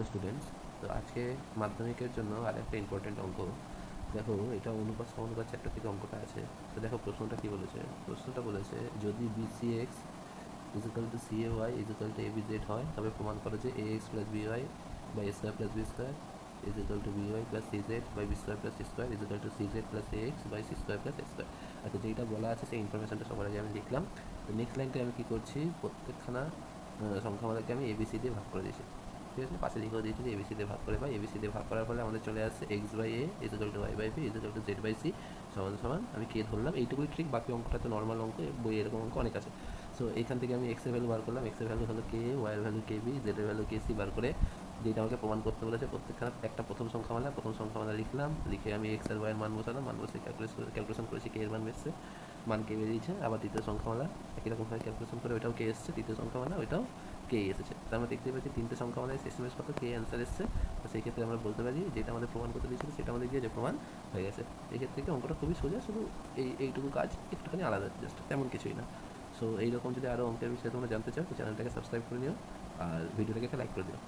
Students. তো আজকে মাধ্যমিকের জন্য আরেকটা ইম্পর্টেন্ট অঙ্ক। দেখো, এটা অনুপাত সমানুপাত চ্যাপ্টার থেকে অঙ্কটা আছে। তো দেখো প্রশ্নটা কি বলেছে। প্রশ্নটা বলেছে যদি b c x equal to c a y equal to a b z হয়, তবে প্রমাণ করো যে a x plus b y by a square plus b square equal to b y plus c z by b square plus c square equal to c z plus a x by c square plus a square. আচ্ছা, যেটা বলা আছে সেই ইনফরমেশনটা সবার আগে আমি লিখলাম। তো নেক্সট লাইনটা আমি কী করছি, প্রত্যেকখানা সংখ্যামালাকে আমি এবিসি দিয়ে ভাগ করে দিয়েছি। ঠিক আছে, পাশে লিখেও দিয়েছি যে এবিসি দিয়ে ভাগ করে বা এবিসি দিয়ে ভাগ করার ফলে আমাদের চলে আসছে x by a is equal to y by b is equal to z by c সমান সমান আমি কে ধরলাম এইটুকুই ঠিক। বাকি অঙ্কটা তো নর্মাল অঙ্ক, বই এরকম অঙ্ক অনেক আছে। সো এখান থেকে আমি এক্সের ভ্যালু বার করলাম। এক্সের ভ্যালু হলো কে, ওয়াইয়ের value K B, জেডের value K C বার করে যেটা আমাকে প্রমাণ করতে বলেছে প্রত্যেকখানা একটা প্রথম সংখ্যামালা লিখলাম। লিখে আমি এক্স আর ওয়াইয়ের মান বসালাম, মান বসে ক্যালকুলেশন করেছি, কে এর মান এসছে, মান কে বেরিয়েছে। আবার তৃতীয় সংখ্যামালা একই রকমভাবে ক্যালকুলেশন করে ওইটাও কে এসছে, তৃতীয় সংখ্যামালা ওইটাও কে এসেছে। তো আমরা দেখতে পাচ্ছি তিনটে সংখ্যামালায় শেষমেশ কত কে অ্যান্সার এসছে। তো সেই ক্ষেত্রে আমরা বলতে পারি যেটা আমাদের প্রমাণ করতে দিয়েছিল সেটা আমাদের গিয়ে যে প্রমাণ হয়ে গেছে। এই ক্ষেত্রে কি অঙ্কটা খুবই সোজা, শুধু এইটুকু কাজ একটুখানি আলাদা, জাস্ট তেমন কিছুই না। সো এইরকম যদি আরও অঙ্কের বিষয়ে তোমরা জানতে চাও তো চ্যানেলটাকে সাবস্ক্রাইব করে নিও আর ভিডিওটাকে একটা লাইক করে দিও।